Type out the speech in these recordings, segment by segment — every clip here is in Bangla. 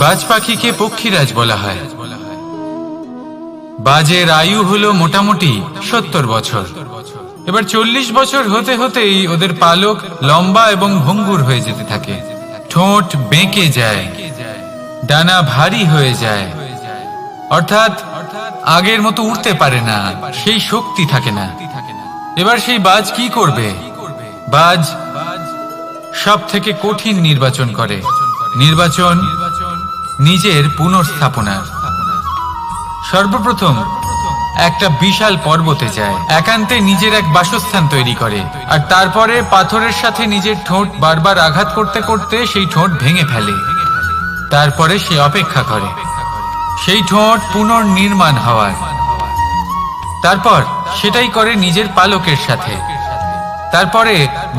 বাজ পাখিকে পক্ষীরাজ বলা হয়। বাজের আয়ু হলো মোটামুটি 70 বছর। এবার 40 বছর হতে হতেই ওদের পালক লম্বা এবং ভঙ্গুর হয়ে যেতে থাকে, ঠোঁট বেঁকে যায়, ডানা ভারী হয়ে যায়, অর্থাৎ আগের মতো উড়তে পারে না, সেই শক্তি থাকে না। এবার সেই বাজ কি করবে? বাজ সব থেকে কঠিন নির্বাচন করে, নির্বাচন নিজের পুনর্স্থাপনা। সর্বপ্রথম একটা বিশাল পর্বতে যায়, একান্তে নিজের এক বাসস্থান তৈরি করে, আর তারপরে পাথরের সাথে নিজের ঠোঁট বারবার আঘাত করতে করতে সেই ঠোঁট ভেঙে ফেলে। তারপরে সে অপেক্ষা করে সেই ঠোঁট পুনর্নির্মাণ হওয়ার। তারপর সেটাই করে নিজের পালকের সাথে। তারপরে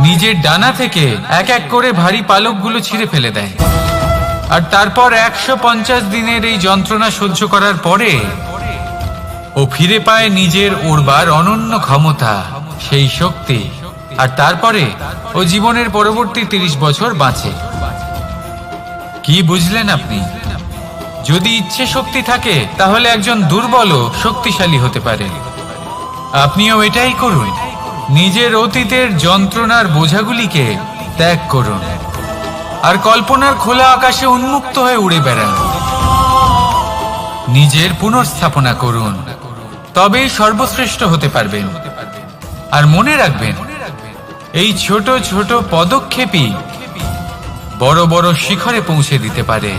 নিজের ডানা থেকে এক এক করে ভারী পালকগুলো ছিঁড়ে ফেলে দেয়। আর তারপর 150 দিনের এই যন্ত্রণা সহ্য করার পরে ও ফিরে পায় নিজের উড়বার অনন্য ক্ষমতা, সেই শক্তি। আর তারপরে ও জীবনের পরবর্তী 30 বছর বাঁচে। কি বুঝলেন আপনি? যদি ইচ্ছে শক্তি থাকে তাহলে একজন দুর্বলও শক্তিশালী হতে পারে। আপনিও এটাই করুন, নিজের অতীতের যন্ত্রণার বোঝাগুলিকে ত্যাগ করুন আর কল্পনার খোলা আকাশে উন্মুক্ত হয়ে উড়ে বেড়ান। নিজের পুনর্স্থাপনা করুন, তবেই সর্বশ্রেষ্ঠ হতে পারবেন। আর মনে রাখবেন, এই ছোট ছোট পদক্ষেপই বড় বড় শিখরে পৌঁছে দিতে পারে।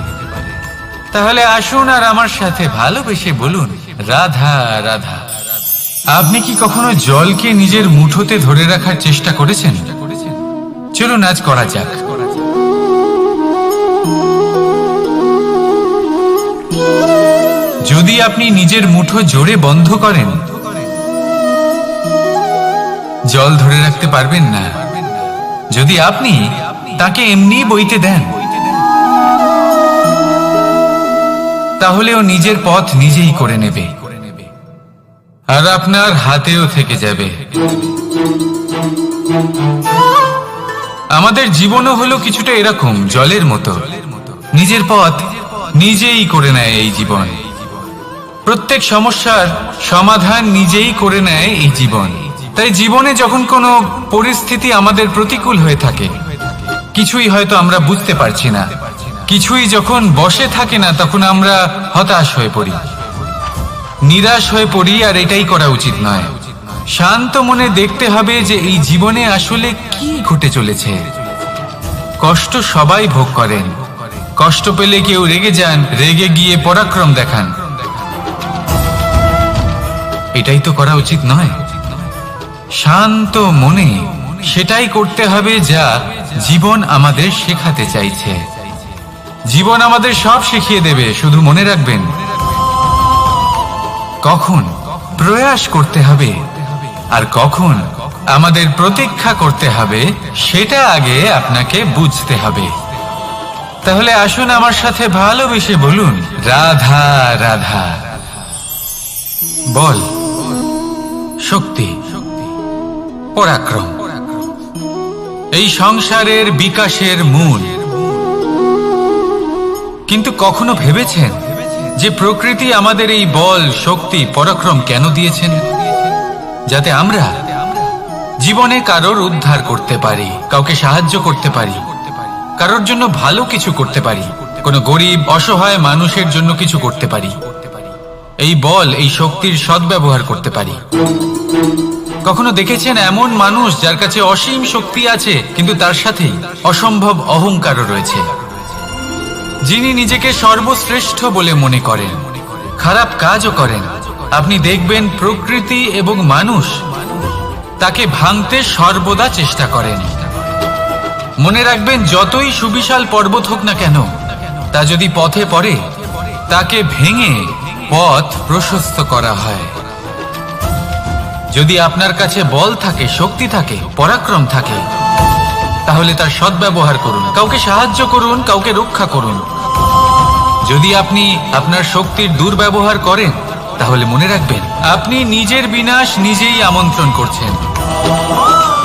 তাহলে আসুন আর আমার সাথে ভালোবেসে বলুন, রাধা রাধা। আপনি কি কখনো জলকে নিজের মুঠোতে ধরে রাখার চেষ্টা করেছেন? চলুন আজ করা যাক। যদি আপনি নিজের মুঠো জোরে বন্ধ করেন, জল ধরে রাখতে পারবেন না। যদি আপনি তাকে এমনি বইতে দেন, তাহলে ও নিজের পথ নিজেই করে নেবে আর আপনার হাতেও থেকে যাবে। আমাদের জীবনও হলো কিছুটা এরকম, জলের মতো। নিজের পথ নিজেই করে নেয় এই জীবন। প্রত্যেক সমস্যার সমাধান নিজেই করে নেয় এই জীবন। তাই জীবনে যখন কোনো পরিস্থিতি আমাদের প্রতিকূল হয়ে থাকে, কিছুই হয়তো আমরা বুঝতে পারছি না, কিছুই যখন বসে থাকে না, তখন আমরা হতাশ হয়ে পড়ি, নিরাশ হয়ে পড়ি। আর এটাই করা উচিত নয়। শান্ত মনে দেখতে হবে যে এই জীবনে আসলে কি ঘটে চলেছে। কষ্ট সবাই ভোগ করেন। কষ্ট পেলে কেউ রেগে যান, রেগে গিয়ে পরাক্রম দেখান। এটাই তো করা উচিত নয়। শান্ত মনে সেটাই করতে হবে যা জীবন আমাদের শেখাতে চাইছে। জীবন আমাদের সব শিখিয়ে দেবে, শুধু মনে রাখবেন কখন প্রয়াস করতে হবে আর কখন আমাদের প্রতীক্ষা করতে হবে, সেটা আগে আপনাকে বুঝতে হবে। তাহলে আসুন আমার সাথে ভালোবেসে বলুন, রাধা রাধা। বল, শক্তি, পরাক্রম এই সংসারের বিকাশের মূল। কিন্তু কখনো ভেবেছেন যে প্রকৃতি আমাদের এই বল, শক্তি, পরাক্রম কেন দিয়েছেন? যাতে আমরা জীবনে কারোর উদ্ধার করতে পারি, কাউকে সাহায্য করতে পারি, কারোর জন্য ভালো কিছু করতে পারি, কোনো গরিব অসহায় মানুষের জন্য কিছু করতে পারি। এই বল, এই শক্তির সদ্ব্যবহার করতে পারি। কখনো দেখেছেন এমন মানুষ যার কাছে অসীম শক্তি আছে, কিন্তু তার সাথেই অসম্ভব অহংকারও রয়েছে, যিনি নিজেকে সর্বশ্রেষ্ঠ বলে মনে করেন, খারাপ কাজও করেন। আপনি দেখবেন প্রকৃতি এবং মানুষ তাকে ভাঙতে সর্বদা চেষ্টা করেন। মনে রাখবেন, যতই সুবিশাল পর্বত হোক না কেন, তা যদি পথে পড়ে, তাকে ভেঙে পথ প্রশস্ত করা হয়। যদি আপনার কাছে বল থাকে, শক্তি থাকে, পরাক্রম থাকে, তাহলে তার সদ্ব্যবহার করুন, কাউকে সাহায্য করুন, কাউকে রক্ষা করুন। যদি আপনি আপনার শক্তির দুর্ব্যবহার করেন, তাহলে মনে রাখবেন আপনি নিজের বিনাশ নিজেই আমন্ত্রণ করছেন।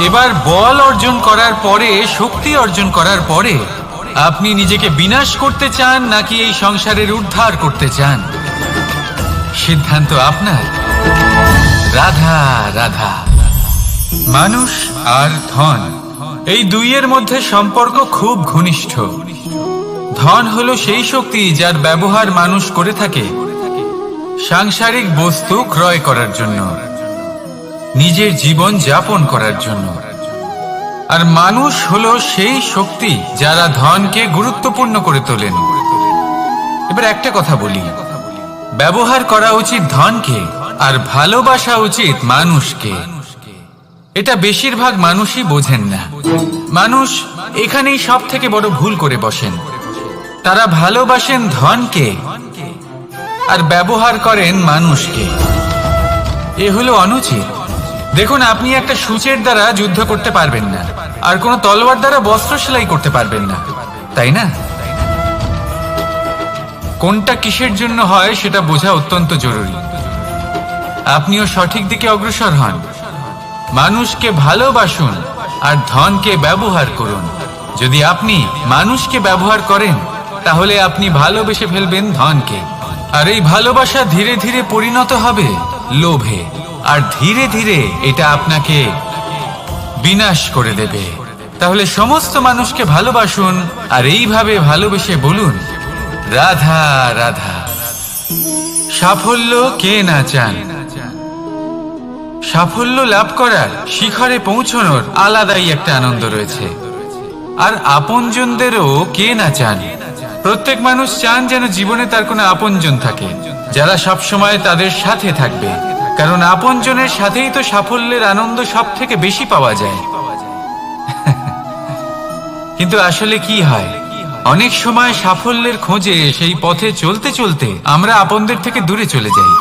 এবার বল অর্জন করার পরে, শক্তি অর্জন করার পরে আপনি নিজেকে বিনাশ করতে চান নাকি এই সংসারের উদ্ধার করতে চান? সিদ্ধান্ত আপনার। রাধা রাধা। মানুষ আর ধন, এই দুইয়ের মধ্যে সম্পর্ক খুব ঘনিষ্ঠ। ধন হলো সেই শক্তি যার ব্যবহার মানুষ করে থাকে সাংসারিক বস্তু ক্রয় করার জন্য, নিজের জীবন যাপন করার জন্য। আর মানুষ হলো সেই শক্তি যারা ধনকে গুরুত্বপূর্ণ করে তোলেন। এবার একটা কথা বলি, ব্যবহার করা উচিত ধনকে আর ভালোবাসা উচিত মানুষকে। এটা বেশিরভাগ মানুষই বোঝেন না। মানুষ এখানেই সব থেকে বড় ভুল করে বসেন। তারা ভালোবাসেন ধনকে আর ব্যবহার করেন মানুষকে। এ হলো অনুচিত। দেখুন, আপনি একটা সূচের দ্বারা যুদ্ধ করতে পারবেন না, আর কোনো তলোয়ার দ্বারা বস্ত্র সেলাই করতে পারবেন না, তাই না? কোনটা কিসের জন্য হয় সেটা বোঝা অত্যন্ত জরুরি। আপনিও সঠিক দিকে অগ্রসর হন। মানুষকে ভালোবাসুন আর ধনকে ব্যবহার করুন। যদি আপনি মানুষকে ব্যবহার করেন তাহলে আপনি ভালোবেসে ফেলবেন ধনকে, আর এই ভালোবাসা ধীরে ধীরে পরিণত হবে লোভে, আর ধীরে ধীরে এটা আপনাকে বিনাশ করে দেবে। তাহলে সমস্ত মানুষকে ভালোবাসুন আর এইভাবে ভালোবেসে বলুন, রাধা রাধা। সাফল্য কে না চান? সাফল্য লাভ করার, শিখরে পৌঁছানোর আলাদাই একটা আনন্দ রয়েছে। আর আপনজনদেরও কে না চান? প্রত্যেক মানুষ চান যেন জীবনে তার কোনো আপনজন থাকে, যারা সবসময় তাদের সাথে থাকবে। কারণ আপনজনের সাথেই তো সাফল্যের আনন্দ সব থেকে বেশি পাওয়া যায়। কিন্তু আসলে কি হয়, অনেক সময় সাফল্যের খোঁজে সেই পথে চলতে চলতে আমরা আপনদের থেকে দূরে চলে যাই।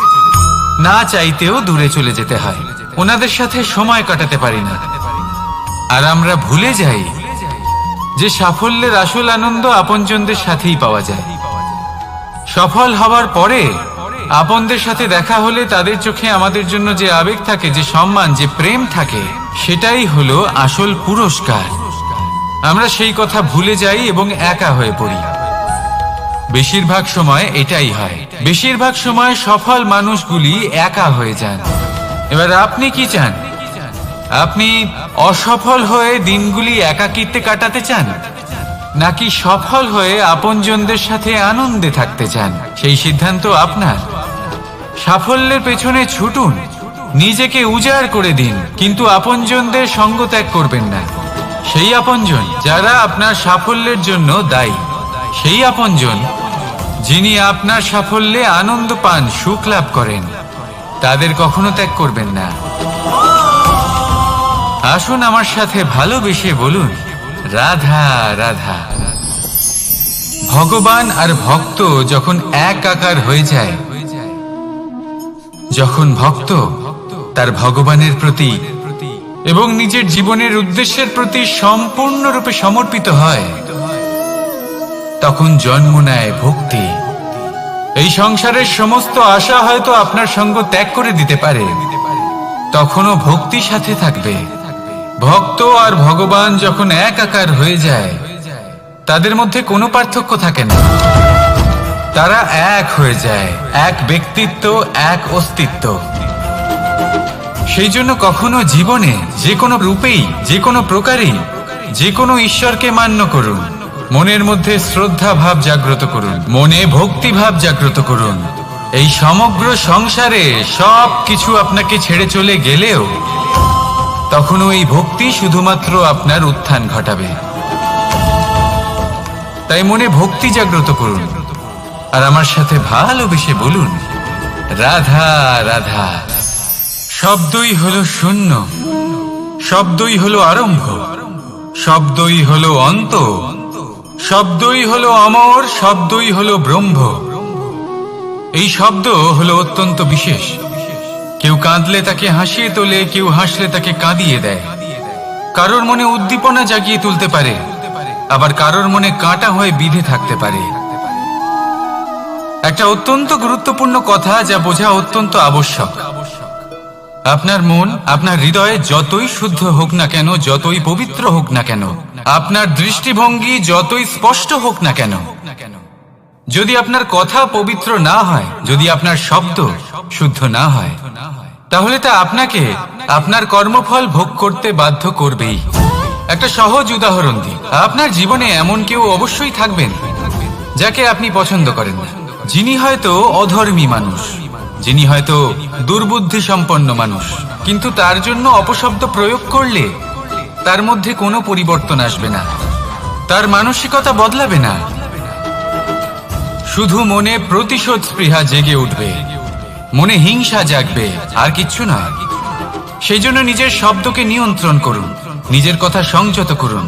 না চাইতেও দূরে চলে যেতে হয়, ওনাদের সাথে সময় কাটাতে পারি না। আর আমরা ভুলে যাই যে সাফল্যের আসল আনন্দ আপনজনদের সাথেই পাওয়া যায়। সফল হওয়ার পরে আপনদের সাথে দেখা হলে তাদের চোখে আমাদের জন্য যে আবেগ থাকে, যে সম্মান, যে প্রেম থাকে, সেটাই হলো আসল পুরস্কার। আমরা সেই কথা ভুলে যাই এবং একা হয়ে পড়ি। বেশিরভাগ সময় এটাই হয়। বেশিরভাগ সময় সফল মানুষগুলি একা হয়ে যান। এবার আপনি কি চান? আপনি অসফল হয়ে দিনগুলি একাকিত্বে কাটাতে চান, নাকি সফল হয়ে আপনজনদের সাথে আনন্দে থাকতে চান? সেই সিদ্ধান্ত আপনার। সাফল্যের পেছনে ছুটুন, নিজেকে উজাড় করে দিন, কিন্তু আপনজনদের সঙ্গ ত্যাগ করবেন না। সেই আপনজন যারা আপনার সাফল্যের জন্য দায়ী, সেই আপনজন যিনি আপনার সাফল্যে আনন্দ পান, সুখ লাভ করেন, তাদের কখনো ত্যাগ করবেন না। আসুন আমার সাথে ভালোবেসে বলুন, রাধা রাধা। ভগবান আর ভক্ত যখন এক আকার হয়ে যায়, যখন ভক্ত তার ভগবানের প্রতি এবং নিজের জীবনের উদ্দেশ্যের প্রতি সম্পূর্ণরূপে সমর্পিত হয়, তখন জন্ম নেয় ভক্তি। এই সংসারের সমস্ত আশা হয়তো আপনার সঙ্গ ত্যাগ করে দিতে পারে, তখনও ভক্তি সাথে থাকবে। ভক্ত আর ভগবান যখন এক আকার হয়ে যায়, তাদের মধ্যে কোনো পার্থক্য থাকে না। তারা এক হয়ে যায়, এক ব্যক্তিত্ব, এক অস্তিত্ব। সেই জন্য কখনো জীবনে যে কোনো রূপেই, যে কোনো প্রকারেই, যে কোনো ঈশ্বরকে মান্য করুন। মনের মধ্যে শ্রদ্ধা ভাব জাগ্রত করুন, মনে ভক্তি ভাব জাগ্রত করুন। এই সমগ্র সংসারে সব কিছু আপনাকে ছেড়ে চলে গেলেও তখনও এই ভক্তি শুধুমাত্র আপনার উত্থান ঘটাবে। তাই মনে ভক্তি জাগ্রত করুন আর আমার সাথে ভালোবেসে বলুন, রাধা রাধা। শব্দই হলো শূন্য, শব্দই হলো আরম্ভ, শব্দই হলো অন্ত, শব্দই হলো অমর, শব্দই হলো ব্রহ্ম। এই শব্দ হলো অত্যন্ত বিশেষ। কেউ কাঁদলে তাকে হাসিয়ে তোলে, কেউ হাসলে তাকে কাঁদিয়ে দেয়। কারোর মনে উদ্দীপনা জাগিয়ে তুলতে পারে, আবার কারোর মনে কাঁটা হয়ে বিঁধে থাকতে পারে। একটা অত্যন্ত গুরুত্বপূর্ণ কথা যা বোঝা অত্যন্ত আবশ্যক। আপনার মন, আপনার হৃদয় যতই শুদ্ধ হোক না কেন, যতই পবিত্র হোক না কেন, আপনার দৃষ্টিভঙ্গি যতই স্পষ্ট হোক না কেন, যদি আপনার কথা পবিত্র না হয়, যদি আপনার শব্দ শুদ্ধ না হয়, তাহলে তা আপনাকে আপনার কর্মফল ভোগ করতে বাধ্য করবেই। একটা সহজ উদাহরণ দিই, আপনার জীবনে এমন কেউ অবশ্যই থাকবেন যাকে আপনি পছন্দ করেন না, যিনি হয়তো অধর্মী মানুষ, যিনি হয়তো দুর্বুদ্ধি সম্পন্ন মানুষ, কিন্তু তার জন্য অপশব্দ প্রয়োগ করলে তার মধ্যে কোনো পরিবর্তন আসবে না, তার মানসিকতা বদলাবে না, শুধু মনে প্রতিশোধ স্পৃহা জেগে উঠবে, মনে হিংসা জাগবে, আর কিচ্ছু না। সেই জন্য নিজের শব্দকে নিয়ন্ত্রণ করুন, নিজের কথা সংযত করুন।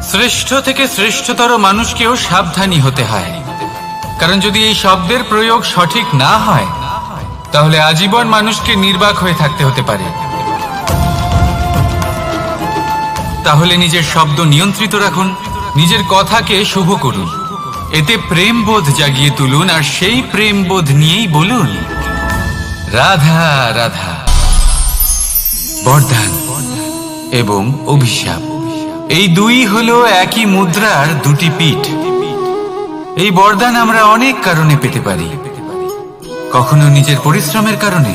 শ্রেষ্ঠ থেকে শ্রেষ্ঠতর মানুষকেও সাবধানী হতে হয়, কারণ যদি এই শব্দের প্রয়োগ সঠিক না হয়, তাহলে আজীবন মানুষকে নির্বাক হয়ে থাকতে হতে পারে। তাহলে নিজের শব্দ নিয়ন্ত্রিত রাখুন, নিজের কথাকে শুভ করুন, এতে প্রেমবোধ জাগিয়ে তুলুন, আর সেই প্রেমবোধ নিয়েই বলুন রাধা রাধা। বরদান এবং অভিশাপ, এই দুই হলো একই মুদ্রার দুটি পিঠ। এই বরদান আমরা অনেক কারণে পেতে পারি, কখনো নিজের পরিশ্রমের কারণে,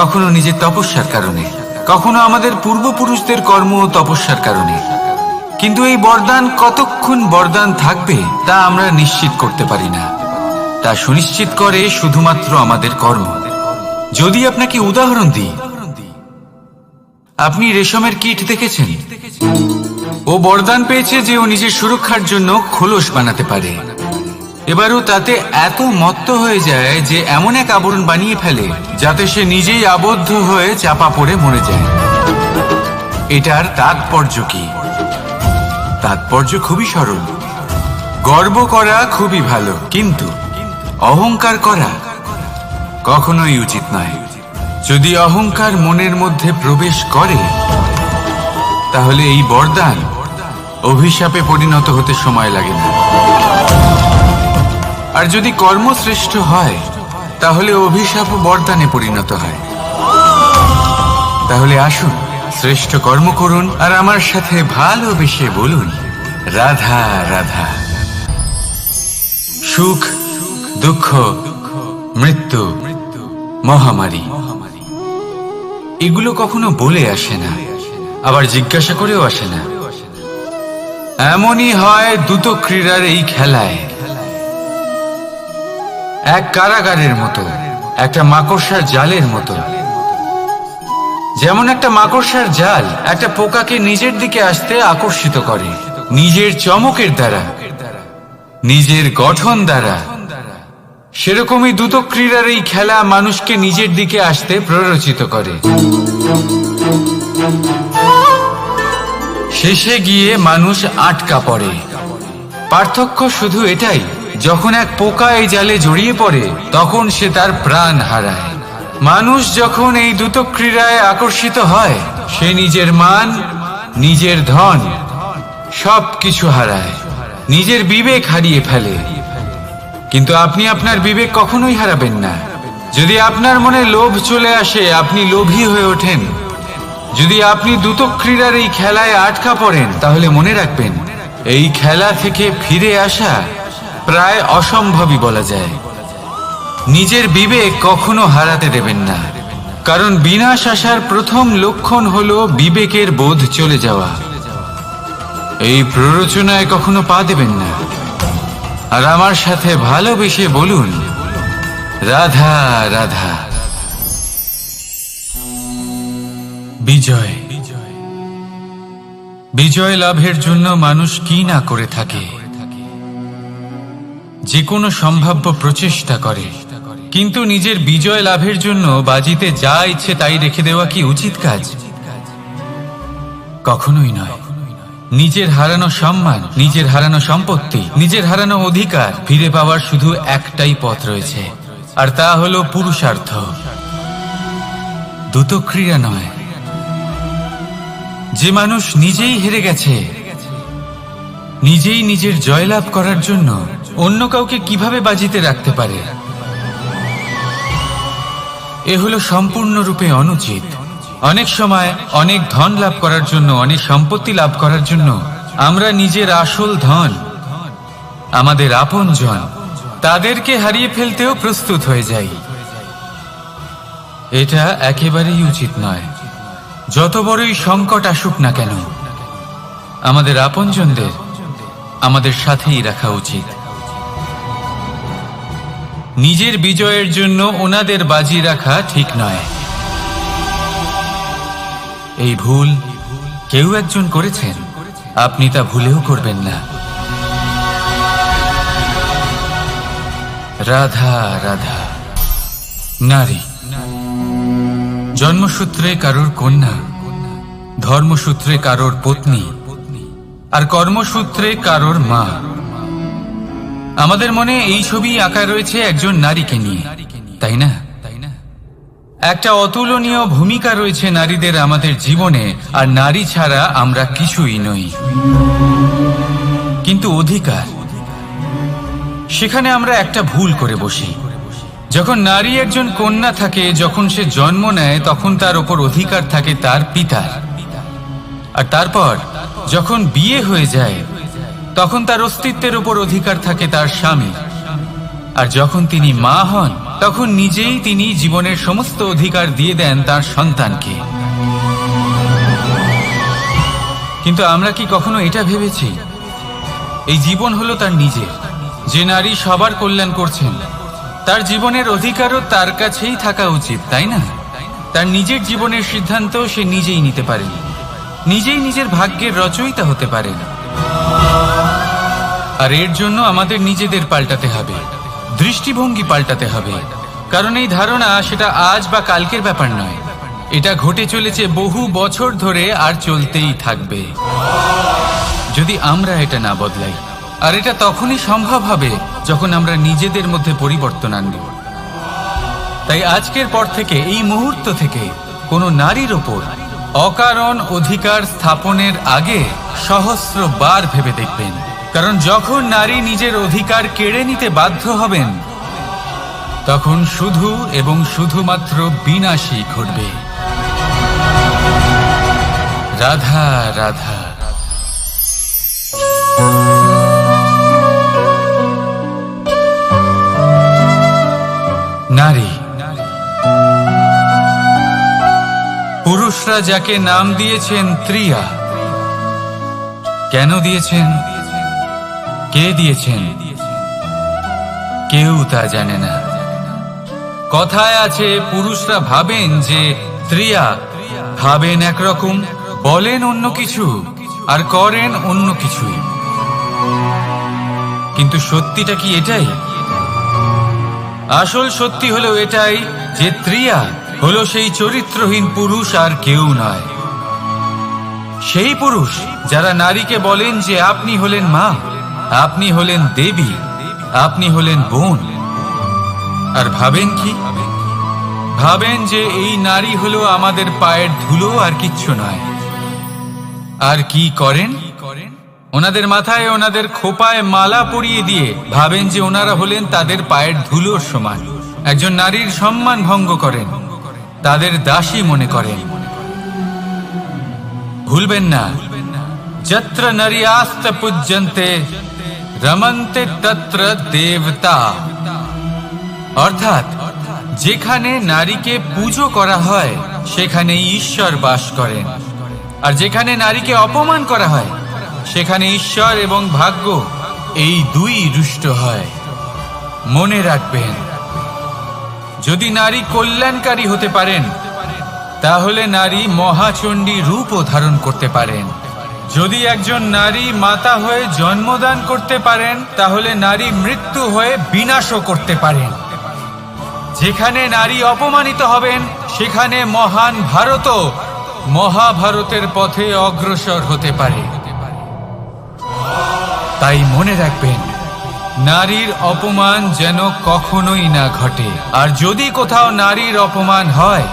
কখনো নিজের তপস্যার কারণে, কখনো আমাদের পূর্বপুরুষদের কর্ম ও তপস্যার কারণে। কিন্তু এই বরদান কতক্ষণ বরদান থাকবে তা আমরা নিশ্চিত করতে পারি না, তা সুনিশ্চিত করে শুধুমাত্র আমাদের কর্ম। যদি আপনাকে উদাহরণ দিই, আপনি রেশমের কীট দেখেছেন? ও বরদান পেয়েছে যে ও নিজের সুরক্ষার জন্য খোলস বানাতে পারে। এবারও তাতে এত মত্ত হয়ে যায় যে এমন এক আবরণ বানিয়ে ফেলে যাতে সে নিজেই আবদ্ধ হয়ে চাপা পড়ে মরে যায়। এটার তাৎপর্য কি? তাৎপর্য খুবই সরল। গর্ব করা খুবই ভালো, কিন্তু অহংকার করা কখনোই উচিত নয়। যদি অহংকার মনের মধ্যে প্রবেশ করে, তাহলে এই বরদান অভিশাপে পরিণত হতে সময় লাগে না। আর যদি কর্মশ্রেষ্ঠ হয়, তাহলে অভিশাপ বরদানে পরিণত হয়। তাহলে আসুন শ্রেষ্ঠ কর্ম করুন, আর আমার সাথে ভালোবেসে বলুন রাধা রাধা। সুখ, দুঃখ, মৃত্যু, মহামারী, এগুলো কখনো বলে আসে না, আবার জিজ্ঞাসা করেও আসে না। এমনই হয় দ্রুত ক্রীড়ার এই খেলায়। এক কারাগারের মতো, একটা মাকড়সার জালের মতো। যেমন একটা মাকড়সার জাল একটা পোকাকে নিজের দিকে আসতে আকর্ষিত করে, নিজের চমকের দ্বারা, নিজের গঠন দ্বারা। সেরকমই দ্রুত ক্রীড়ার এই খেলা মানুষকে নিজের দিকে আসতে প্ররোচিত করে। শেষে গিয়ে মানুষ আটকা পড়ে। পার্থক্য শুধু এটাই, যখন এক পোকা এই জালে জড়িয়ে পড়ে, তখন সে তার প্রাণ হারায়। মানুষ যখন এই দ্রুত ক্রীড়ায় আকর্ষিত হয়, সে নিজের মান, নিজের ধন সবকিছু হারায়, নিজের বিবেক হারিয়ে ফেলে। কিন্তু আপনি আপনার বিবেক কখনোই হারাবেন না। যদি আপনার মনে লোভ চলে আসে, আপনি লোভী হয়ে ওঠেন। যদি আপনি দ্রুত ক্রীড়ার এই খেলায় আটকা পড়েন, তাহলে মনে রাখবেন, এই খেলা থেকে ফিরে আসা প্রায় অসম্ভবই বলা যায়। নিজের বিবেক কখনো হারাতে দেবেন না, কারণ বিনাশ আসার প্রথম লক্ষণ হলো বিবেকের বোধ চলে যাওয়া। এই প্ররোচনায় কখনো পা দেবেন না। আর আমার সাথে ভালোবেসে বলুন রাধা রাধা। বিজয়, বিজয় লাভের জন্য মানুষ কি না করে থাকে, যে কোনো সম্ভাব্য প্রচেষ্টা করে। কিন্তু নিজের বিজয় লাভের জন্য বাজিতে যা ইচ্ছে তাই রেখে দেওয়া কি উচিত কাজ? কখনোই নয়। নিজের হারানো সম্মান, নিজের হারানো সম্পত্তি, নিজের হারানো অধিকার ফিরে পাওয়ার শুধু একটাই পথ রয়েছে, আর তা হলো পুরুষার্থ, দ্রুত ক্রীড়া নয়। যে মানুষ নিজেই হেরে গেছে, নিজেই নিজের জয়লাভ করার জন্য অন্য কাউকে কিভাবে বাজিতে রাখতে পারে? এ হলো সম্পূর্ণরূপে অনুচিত। অনেক সময় অনেক ধন লাভ করার জন্য, অনেক সম্পত্তি লাভ করার জন্য আমরা নিজের আসল ধন, আমাদের আপনজন, তাদেরকে হারিয়ে ফেলতেও প্রস্তুত হয়ে যাই। এটা একেবারেই উচিত নয়। যত বড়ই সংকট আসুক না কেন, আমাদের আপনজনদের আমাদের সাথেই রাখা উচিত। নিজের বিজয়ের জন্য ওনাদের বাজি রাখা ঠিক নয়। এই ভুল কেউ একজন করেছেন, আপনি তা ভুলেও করবেন না। রাধা রাধা। নারী জন্মসূত্রে কারোর কন্যা, ধর্মসূত্রে কারোর পত্নী, আর কর্মসূত্রে কারোর মা। আমাদের মনে এই ছবি আঁকা রয়েছে একজন নারীকে নিয়ে, তাই না? একটা অতুলনীয় ভূমিকা রয়েছে নারীদের আমাদের জীবনে, আর নারী ছাড়া আমরা কিছুই নই। কিন্তু অধিকার, সেখানে আমরা একটা ভুল করে বসি। যখন নারী একজন কন্যা থাকে, যখন সে জন্ম নেয়, তখন তার ওপর অধিকার থাকে তার পিতার। আর তারপর যখন বিয়ে হয়ে যায়, তখন তার অস্তিত্বের ওপর অধিকার থাকে তার স্বামী। আর যখন তিনি মা হন, তখন নিজেই তিনি জীবনের সমস্ত অধিকার দিয়ে দেন তার সন্তানকে। কিন্তু আমরা কি কখনো এটা ভেবেছি এই জীবন হলো তার নিজের? যে নারী সবার কল্যাণ করছেন, তার জীবনের অধিকারও তার কাছেই থাকা উচিত, তাই না? তার নিজের জীবনের সিদ্ধান্ত সে নিজেই নিতে পারেন, নিজেই নিজের ভাগ্যের রচয়িতা হতে পারেন। আর এর জন্য আমাদের নিজেদের পাল্টাতে হবে, দৃষ্টিভঙ্গি পাল্টাতে হবে। কারণ এই ধারণা সেটা আজ বা কালকের ব্যাপার নয়, এটা ঘটে চলেছে বহু বছর ধরে আর চলতেই থাকবে যদি আমরা এটা না বদলাই। আর এটা তখনই সম্ভব হবে যখন আমরা নিজেদের মধ্যে পরিবর্তন আনব। তাই আজকের পর থেকে, এই মুহূর্ত থেকে, কোনো নারীর ওপর অকারণ অধিকার স্থাপনের আগে সহস্রবার ভেবে দেখবেন। কারণ যখন নারী নিজের অধিকার কেড়ে নিতে বাধ্য হবেন, তখন শুধু এবং শুধুমাত্র বিনাশই ঘটবে। রাধা রাধা। নারী, পুরুষরা যাকে নাম দিয়েছেন ত্রিয়া, কেন দিয়েছেন, কে দিয়েছেন, কেউ তা জানে না। কথায় আছে, পুরুষরা ভাবেন যে ত্রিয়া, ভাবেন একরকম, বলেন অন্য কিছু, আর করেন অন্য কিছুই। কিন্তু সত্যিটা কি এটাই? আসল সত্যি হলো এটাই যে ত্রিয়া হলো সেই চরিত্রহীন পুরুষ, আর কেউ নয়। সেই পুরুষ যারা নারীকে বলেন যে আপনি হলেন মা, আপনি হলেন দেবী, আপনি হলেন বোন। আর ভাবেন কি? ভাবেন যে এই নারী হলো আমাদের পায়ের ধুলো, আর কিচ্ছু নয়। আর কি করেন? ওনাদের মাথায়, ওনাদের খোপায় মালা পরিয়ে দিয়ে ভাবেন যে ওনারা হলেন তাদের পায়ের ধুলোর সমান। একজন নারীর সম্মান ভঙ্গ করেন, তাদের দাসী মনে করেন। ভুলবেন না, যত্র নারীয়াস্ত পূজ্যন্তে রমন্তে তত্র দেবতা। অর্থাৎ যেখানে নারীকে পুজো করা হয়, সেখানে ঈশ্বর বাস করেন। আর যেখানে নারীকে অপমান করা হয়, সেখানে ঈশ্বর এবং ভাগ্য এই দুই রুষ্ট হয়। মনে রাখবেন, যদি নারী কল্যাণকারী হতে পারেন, তাহলে নারী মহাচণ্ডী রূপও ধারণ করতে পারেন। যদি একজন নারী মাতা হয়ে জন্মদান করতে পারেন, তাহলে নারী মৃত্যু হয়ে বিনাশও করতে পারেন। যেখানে নারী অপমানিত হবেন, সেখানে মহান ভারতও মহাভারতের পথে অগ্রসর হতে পারে। তাই মনে রাখবেন, নারীর অপমান যেন কখনোই না ঘটে। আর যদি কোথাও নারীর অপমান হয়,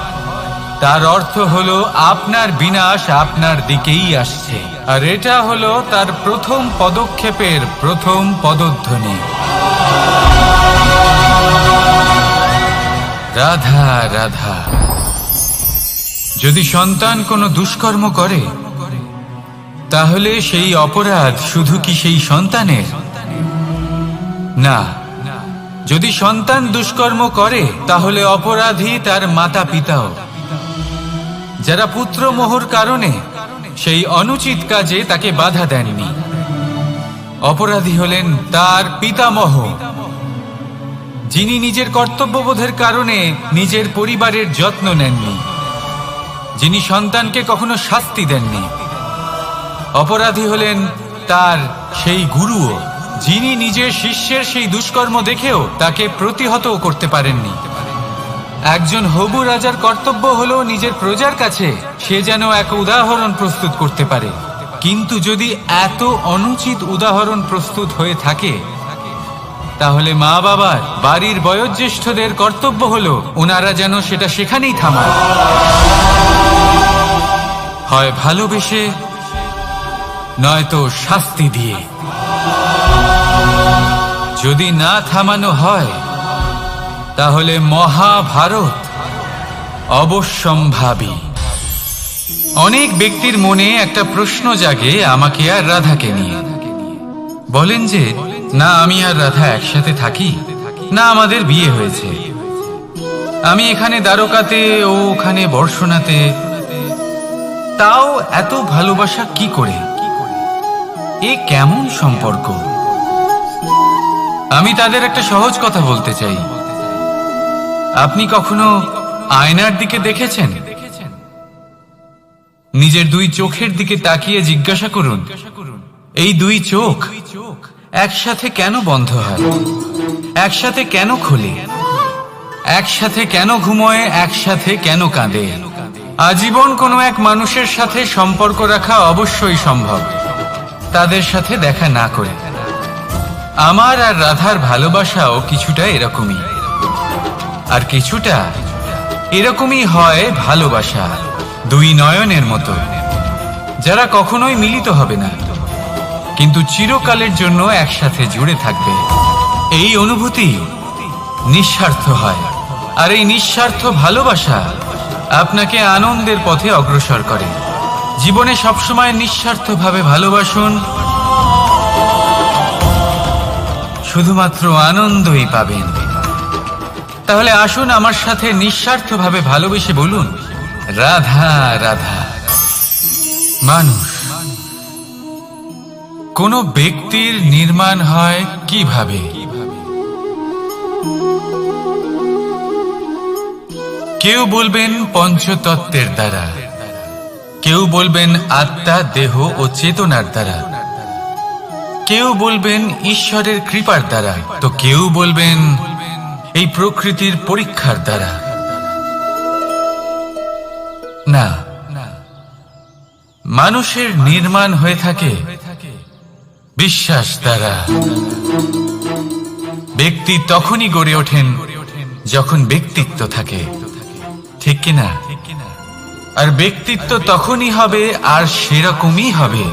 তার অর্থ হলো আপনার বিনাশ আপনার দিকেই আসছে। আর এটা হলো তার প্রথম পদক্ষেপের প্রথম পদধ্বনি। রাধা রাধা। যদি সন্তান কোনো দুষ্কর্ম করে তাহলে সেই অপরাধ শুধু কি সেই সন্তানের? না, যদি সন্তান দুষ্কর্ম করে তাহলে অপরাধী তার মাতা পিতাও, যারা পুত্রমোহর কারণে সেই অনুচিত কাজে তাকে বাধা দেননি। অপরাধী হলেন তার পিতামহ, যিনি নিজের কর্তব্যবোধের কারণে নিজের পরিবারের যত্ন নেননি, যিনি সন্তানকে কখনো শাস্তি দেননি। অপরাধী হলেন তার সেই গুরুও, যিনি নিজের শিষ্যের সেই দুষ্কর্ম দেখেও তাকে প্রতিহত করতে পারেননি। একজন হবু রাজার কর্তব্য হলো নিজের প্রজার কাছে সে যেন এক উদাহরণ প্রস্তুত করতে পারে, কিন্তু যদি এত অনুচিত উদাহরণ প্রস্তুত হয়ে থাকে তাহলে মা বাবার, বাড়ির বয়োজ্যেষ্ঠদের কর্তব্য হলো ওনারা যেন সেটা সেখানেই থামায়, হয় ভালোবেসে নয়তো শাস্তি দিয়ে। যদি না থামানো হয় তাহলে মহাভারত অবশ্যম্ভাবী। অনেক ব্যক্তির মনে একটা প্রশ্ন জাগে আমাকে আর রাধাকে নিয়ে। বলেন যে না আমি আর রাধা একসাথে থাকি, না আমাদের বিয়ে হয়েছে, আমি এখানে দ্বারকাতে ও ওখানে বর্ষণাতে, তাও এত ভালোবাসা কি করে? এ কেমন সম্পর্ক? আমি তাদের একটা সহজ কথা বলতে চাই। আপনি কখনো আয়নার দিকে দেখেছেন? নিজের দুই চোখের দিকে তাকিয়ে জিজ্ঞাসা করুন, এই দুই চোখ একসাথে কেন বন্ধ হয়, একসাথে কেন খোলে, একসাথে কেন ঘুমোয়, একসাথে কেন কাঁদে? আজীবন কোনো এক মানুষের সাথে সম্পর্ক রাখা অবশ্যই সম্ভব, তাদের সাথে দেখা না করে। আমার আর রাধার ভালোবাসাও কিছুটা এরকমই, আর কিছুটা এরকমই হয় ভালোবাসা দুই নয়নের মতো, যারা কখনোই মিলিত হবে না কিন্তু চিরকালের জন্য একসাথে জুড়ে থাকবে। এই অনুভূতি নিঃস্বার্থ হয়, আর এই নিঃস্বার্থ ভালোবাসা আপনাকে আনন্দের পথে অগ্রসর করে। জীবনে সবসময় নিঃস্বার্থভাবে ভালোবাসুন, শুধুমাত্র আনন্দই পাবেন। তাহলে আসুন আমার সাথে নিঃস্বার্থভাবে ভালোবেসে বলুন, রাধা রাধা। মানুষ, কোন ব্যক্তির নির্মাণ হয় কিভাবে? কেউ বলবেন পঞ্চতত্ত্বের দ্বারা, কেউ বলবেন আত্মা, দেহ ও চেতনার দ্বারা, কেউ বলবেন ঈশ্বরের কৃপার দ্বারা, তো কেউ বলবেন এই প্রকৃতির পরীক্ষার দ্বারা। না, মানুষের নির্মাণ হয়ে থাকে বিশ্বাস দ্বারা। ব্যক্তি তখনই গড়ে ওঠেন যখন ব্যক্তিত্ব থাকে, ঠিক কিনা? আর ব্যক্তিত্ব তখনই হবে আর সেরকমই হবে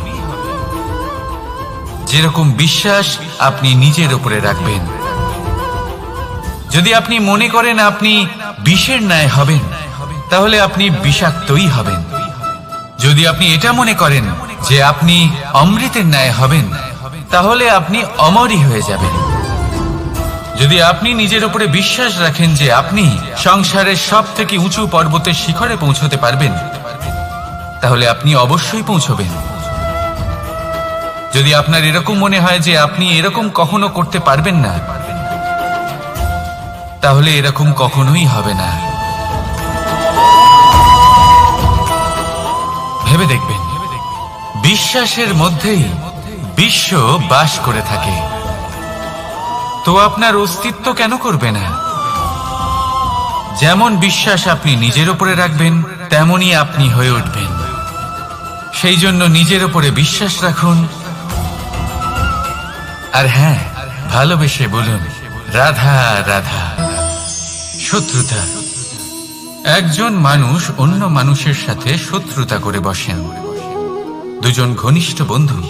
যেরকম বিশ্বাস আপনি নিজের উপরে রাখবেন। যদি আপনি মনে করেন আপনি বিষের ন্যায় হবেন তাহলে আপনি বিষাক্তই হবেন। যদি আপনি এটা মনে করেন যে আপনি অমৃতের ন্যায় হবেন তাহলে আপনি অমরই হয়ে যাবেন। যদি আপনি নিজের উপরে বিশ্বাস রাখেন যে আপনি সংসারের সব থেকে উঁচু পর্বতের শিখরে পৌঁছতে পারবেন তাহলে আপনি অবশ্যই পৌঁছবেন। যদি আপনার এরকম মনে হয় যে আপনি এরকম কখনো করতে পারবেন না তাহলে এরকম কখনোই হবে না। ভেবে দেখবেন, বিশ্বাসের মধ্যেই বিশ্ব বাস করে থাকে, তো আপনার অস্তিত্ব কেন করবে না? যেমন বিশ্বাস আপনি নিজের উপরে রাখবেন তেমনই আপনি হয়ে উঠবেন। সেই জন্য নিজের উপরে বিশ্বাস রাখুন, আর হ্যাঁ, ভালোবেসে বলুন রাধা রাধা। শত্রুতা, একজন মানুষ অন্য মানুষের সাথে শত্রুতা করে বসেন। দুজন ঘনিষ্ঠ বন্ধু,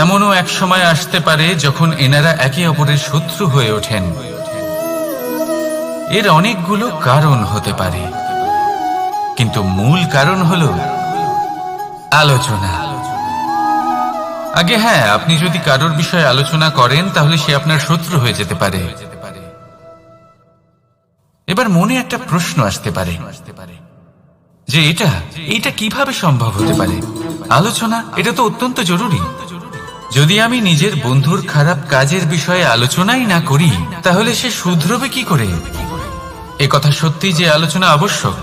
এমনও এক সময় আসতে পারে যখন এনারা একে অপরের শত্রু হয়ে ওঠেন। এর অনেকগুলো কারণ হতে পারে। কিন্তু মূল কারণ হলো আলোচনা। আগে হ্যাঁ, আপনি যদি কারোর বিষয়ে আলোচনা করেন তাহলে সে আপনার শত্রু হয়ে যেতে পারে। এবার মনে একটা প্রশ্ন আসতে পারে যে এটা কিভাবে সম্ভব হতে পারে? আলোচনা এটা তো অত্যন্ত জরুরি। যদি আমি নিজের বন্ধুর খারাপ কাজের বিষয়ে আলোচনাই না করি তাহলে সে শুধরবে কি করে? এ কথা সত্যি যে আলোচনা আবশ্যক,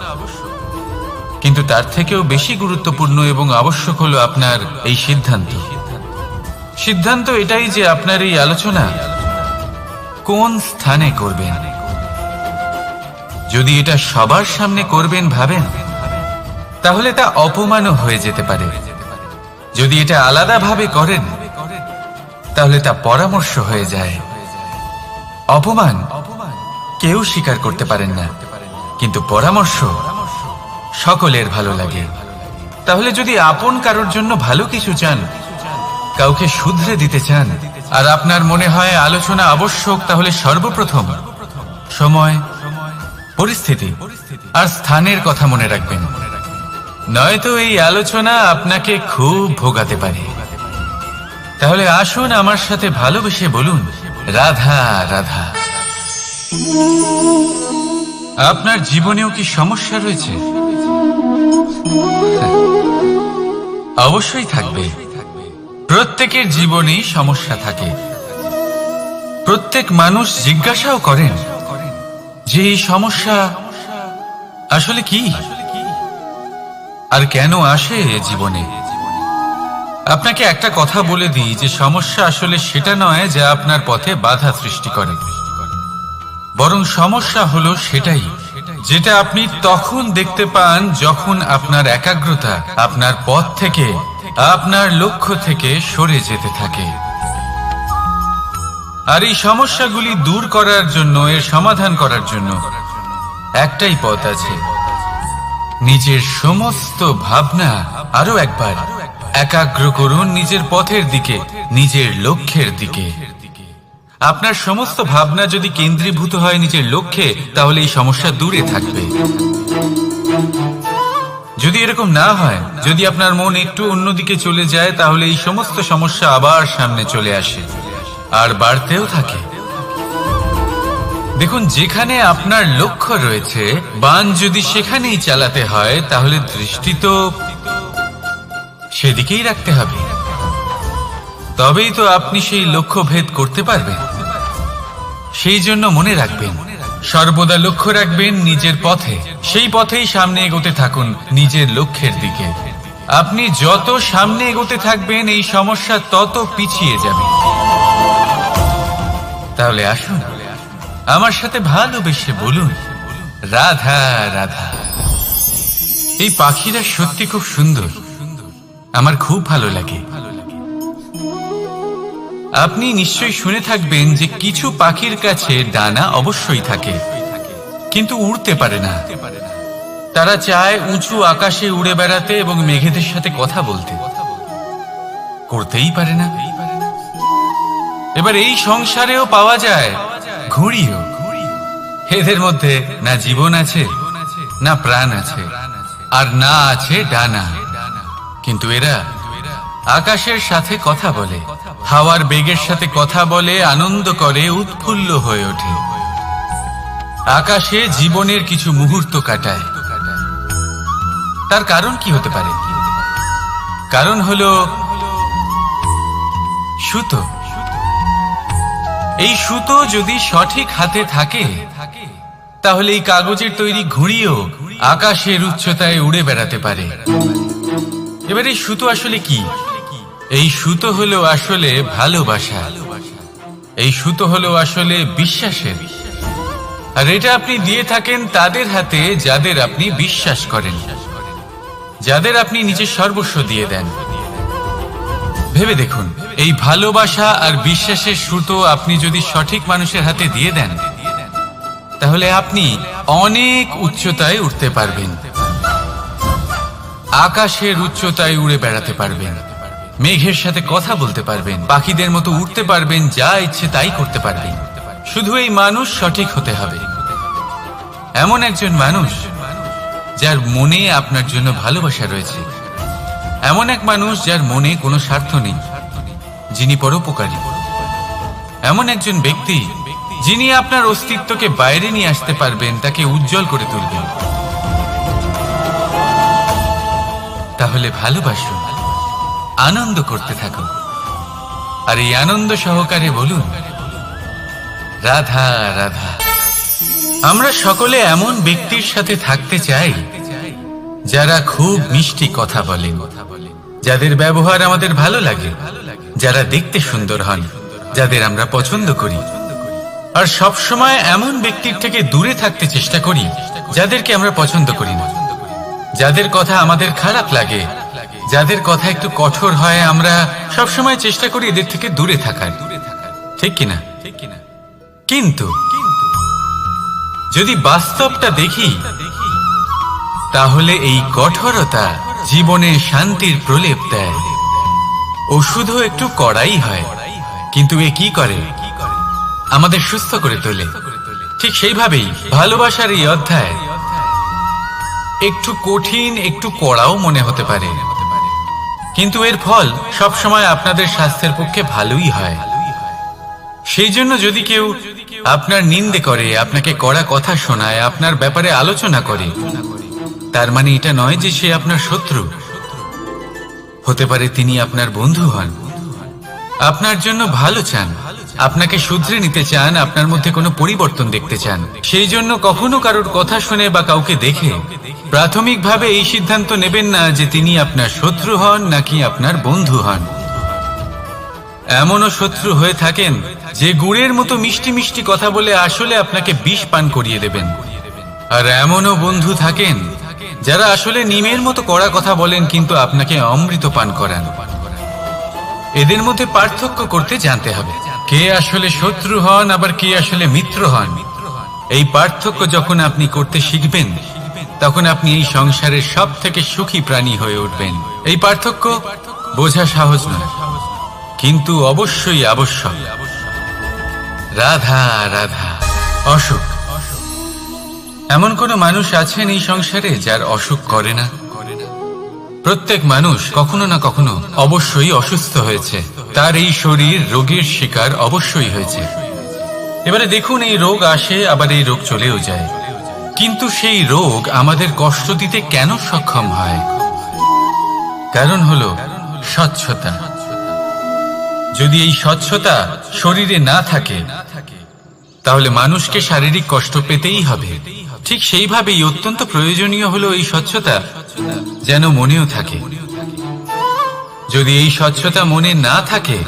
কিন্তু তার থেকেও বেশি গুরুত্বপূর্ণ এবং আবশ্যক হলো আপনার এই সিদ্ধান্ত এটাই যে আপনার এই আলোচনা কোন স্থানে করবেন। যদি এটা সবার সামনে করবেন ভাবেন, তাহলে তা অপমানও হয়ে যেতে পারে। যদি এটা আলাদাভাবে করেন তাহলে তা পরামর্শ হয়ে যায়। অপমান কেউ স্বীকার করতে পারেন না, কিন্তু পরামর্শ সকলের ভালো লাগে। তাহলে যদি আপন কারোর জন্য ভালো কিছু চান, কাউকে শুধরে দিতে চান, আর আপনার মনে হয় আলোচনা আবশ্যক, তাহলে সর্বপ্রথম সময়, পরিস্থিতি আর স্থানের কথা মনে রাখবেন, নয়তো এই আলোচনা আপনাকে খুব ভোগাতে পারে। তাহলে আসুন আমার সাথে ভালোবেসে বলুন, রাধা রাধা। আপনার জীবনেও কি সমস্যা রয়েছে? অবশ্যই থাকবে। প্রত্যেকের জীবনেই সমস্যা থাকে। প্রত্যেক মানুষ জিজ্ঞাসাও করেন যে এই সমস্যা আসলে কি আর কেন আসে জীবনে। আপনাকে একটা কথা বলে দিই যে সমস্যা আসলে সেটা নয় যা আপনার পথে বাধা সৃষ্টি করে, বরং সমস্যা হলো সেটাই যেটা আপনি তখন দেখতে পান যখন আপনার একাগ্রতা আপনার পথ থেকে, আপনার লক্ষ্য থেকে সরে যেতে থাকে। আর এই সমস্যাগুলি দূর করার জন্য, এর সমাধান করার জন্য একটাই পথ আছে, নিজের সমস্ত ভাবনা আরো একবার একাগ্র করুন নিজের পথের দিকে, নিজের লক্ষ্যের দিকে। আপনার সমস্ত ভাবনা যদি কেন্দ্রীভূত হয় নিজের লক্ষ্যে, তাহলে এই সমস্যা দূরে থাকবে। যদি এরকম না হয়, যদি আপনার মন একটু অন্যদিকে চলে যায়, তাহলে এই সমস্ত সমস্যা আবার সামনে চলে আসে আর বাড়তেও থাকে। দেখুন, যেখানে আপনার লক্ষ্য রয়েছে, বাণ যদি সেখানেই চালাতে হয়, তাহলে দৃষ্টি তো সেদিকেই রাখতে হবে। তবেই তো আপনি সেই লক্ষ্য ভেদ করতে পারবেন। সেই জন্য মনে রাখবেন, সর্বদা লক্ষ্য রাখবেন নিজের পথে, সেই পথেই সামনে এগোতে থাকুন নিজের লক্ষ্যের দিকে। আপনি যত সামনে এগোতে থাকবেন এই সমস্যা তত পিছিয়ে যাবে। তাহলে আসুন আমার সাথে ভালোবেসে বলুন, রাধা রাধা। এই পাখিরা সত্যি খুব সুন্দর, আমার খুব ভালো লাগে। আপনি নিশ্চয়ই শুনে থাকবেন যে কিছু পাখির কাছে ডানা অবশ্যই থাকে, কিন্তু উড়তে পারে না। তারা চায় উঁচু আকাশে উড়ে বেড়াতে এবং মেঘেদের সাথে কথা বলতে, করতেই পারে না। এবার এই সংসারেও পাওয়া যায় ঘুড়িও। এদের মধ্যে না জীবন আছে, না প্রাণ আছে, আর না আছে ডানা, কিন্তু এরা আকাশের সাথে কথা বলে, হাওয়ার বেগের সাথে কথা বলে, আনন্দ করে, উৎফুল্ল হয়ে ওঠে। আকাশে জীবনের কিছু মুহূর্ত কাটায়। তার কারণ কি হতে পারে? কারণ হলো সুতো। এই সুতো যদি সঠিক হাতে থাকে, তাহলে এই কাগজের তৈরি ঘুড়িও আকাশের উচ্চতায় উড়ে বেড়াতে পারে। এবার এই সুতো আসলে কি? এই সুতো হলো আসলে ভালোবাসা। এই সুতো হলো আসলে বিশ্বাসের। আর এটা আপনি দিয়ে থাকেন তাদের হাতে যাদের আপনি বিশ্বাস করেন, যাদের আপনি নিজের সর্বস্ব দিয়ে দেন। ভেবে দেখুন, এই ভালোবাসা আর বিশ্বাসের সুতো আপনি যদি সঠিক মানুষের হাতে দিয়ে দেন, তাহলে আপনি অনেক উচ্চতায় উঠতে পারবেন, আকাশের উচ্চতায় উড়ে বেড়াতে পারবেন, মেঘের সাথে কথা বলতে পারবেন, পাখিদের মতো উঠতে পারবেন, যা ইচ্ছে তাই করতে পারবেন। শুধু এই মানুষ সঠিক হতে হবে, এমন একজন মানুষ যার মনে আপনার জন্য ভালোবাসা রয়েছে, এমন এক মানুষ যার মনে কোনো স্বার্থ নেই, যিনি পরোপকারী, এমন একজন ব্যক্তি যিনি আপনার অস্তিত্বকে বাইরে নিয়ে আসতে পারবেন, তাকে উজ্জ্বল করে তুলবেন। তাহলে ভালোবাসুন, আনন্দ করতে থাকুন, আর এই আনন্দ সহকারে বলুন রাধা রাধা। আমরা সকলে এমন ব্যক্তির সাথে থাকতে চাই যারা খুব মিষ্টি কথা বলেন, যাদের ব্যবহার আমাদের ভালো লাগে, যারা দেখতে সুন্দর হন, যাদের আমরা পছন্দ করি। আর সব সময় এমন ব্যক্তির থেকে দূরে থাকতে চেষ্টা করি যাদেরকে আমরা পছন্দ করি না, যাদের কথা আমাদের খারাপ লাগে, যাদের কথা একটু কঠোর হয়। আমরা সব সময় চেষ্টা করি এদের থেকে দূরে থাকার, ঠিক কিনা? কিন্তু যদি বাস্তবটা দেখি, তাহলে এই কঠোরতা জীবনে শান্তির প্রলেপ দেয়। ওষুধও একটু কড়াই হয়, কিন্তু এ কি করে? আমাদের সুস্থ করে তোলে। ঠিক সেইভাবেই ভালোবাসার এই অধ্যায় একটু কঠিন, একটু কড়াও মনে হতে পারে, কিন্তু এর ফল সবসময় আপনাদের স্বাস্থ্যের পক্ষে ভালোই হয়। সেই জন্য যদি কেউ আপনার নিন্দে করে, আপনাকে কড়া কথা শোনায়, আপনার ব্যাপারে আলোচনা করে, তার মানে এটা নয় যে সে আপনার শত্রু। হতে পারে তিনি আপনার বন্ধু হন, আপনার জন্য ভালো চান, আপনাকে শুধরে নিতে চান, আপনার মধ্যে কোনো পরিবর্তন দেখতে চান। সেই জন্য কখনো কারোর কথা শুনে বা কাউকে দেখে প্রাথমিকভাবে এই সিদ্ধান্ত নেবেন না যে তিনি আপনার শত্রু হন নাকি আপনার বন্ধু হন। এমনও শত্রু হয়ে থাকেন যে গুড়ের মতো মিষ্টি মিষ্টি কথা বলে আসলে আপনাকে বিষ পান করিয়ে দেবেন। আর এমনও বন্ধু থাকেন যারা আসলে নিমের মতো কড়া কথা বলেন, কিন্তু আপনাকে অমৃত পান করান। এদের মধ্যে পার্থক্য করতে জানতে হবে, কে আসলে শত্রু হন আবার কে আসলে মিত্র হন। এই পার্থক্য যখন আপনি করতে শিখবেন, তখন আপনি এই সংসারের সব থেকে সুখী প্রাণী হয়ে উঠবেন। এই পার্থক্য বোঝা সহজ নয়, কিন্তু অবশ্যই আবশ্যক। রাধা রাধা। অসুখ। এমন কোনো মানুষ আছেন এই সংসারে যার অসুখ করে না? প্রত্যেক মানুষ কখনো না কখনো অবশ্যই অসুস্থ হয়েছে, তার এই শরীর রোগের শিকার অবশ্যই হয়েছে। এবারে দেখুন, এই রোগ আসে আবার এই রোগ চলেও যায়, কিন্তু সেই রোগ আমাদের কষ্ট দিতে কেন সক্ষম হয়? কারণ হলো স্বচ্ছতা। যদি এই স্বচ্ছতা শরীরে না থাকে, তাহলে মানুষকে শারীরিক কষ্ট পেতেই হবে। ঠিক সেইভাবেই অত্যন্ত প্রয়োজনীয় হলো এই স্বচ্ছতা যেন মনেও থাকে। যদি এই স্বচ্ছতা মনে না থাকে,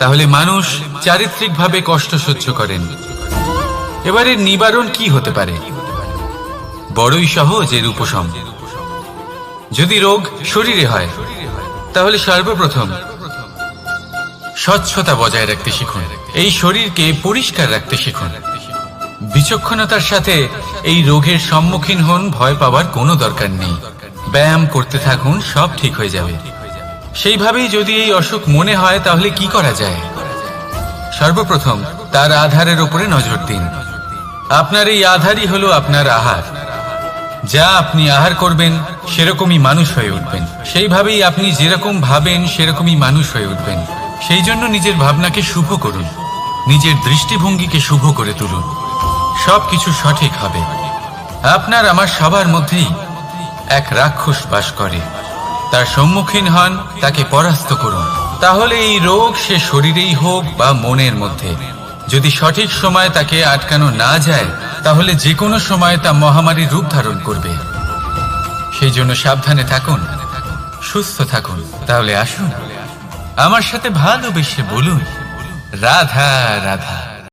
তাহলে মানুষ চারিত্রিকভাবে কষ্ট সহ্য করেন। এবারে নিবারণ কি হতে পারে? বড়ই সহজ এর উপশম। যদি রোগ শরীরে হয়, তাহলে সর্বপ্রথম স্বচ্ছতা বজায় রাখতে শিখুন, এই শরীরকে পরিষ্কার রাখতে শিখুন। বিচক্ষণতার সাথে এই রোগের সম্মুখীন হন, ভয় পাওয়ার কোনো দরকার নেই। ব্যায়াম করতে থাকুন, সব ঠিক হয়ে যাবে। সেইভাবেই যদি এই অসুখ মনে হয়, তাহলে কি করা যায়? সর্বপ্রথম তার আধারের উপরে নজর দিন। আপনার এই আধারই হলো আপনার আহার। যা আপনি আহার করবেন, সেরকমই মানুষ হয়ে উঠবেন। সেইভাবেই আপনি যেরকম ভাবেন, সেরকমই মানুষ হয়ে উঠবেন। সেই জন্য নিজের ভাবনাকে শুভ করুন, নিজের দৃষ্টিভঙ্গিকে শুভ করে তুলুন, সবকিছু সঠিক হবে। আপনার আমার সবার মধ্যেই এক রাক্ষস বাস করে, তার সম্মুখীন হন, তাকে পরাস্ত করুন। তাহলে এই রোগ সে শরীরেই হোক বা মনের মধ্যে, যদি সঠিক সময় তাকে আটকানো না যায়, তাহলে যে কোনো সময় তা মহামারীর রূপ ধারণ করবে। সেই জন্য সাবধানে থাকুন, সুস্থ থাকুন। তাহলে আসুন আমার সাথে ভালোবেসে বলুন রাধা রাধা।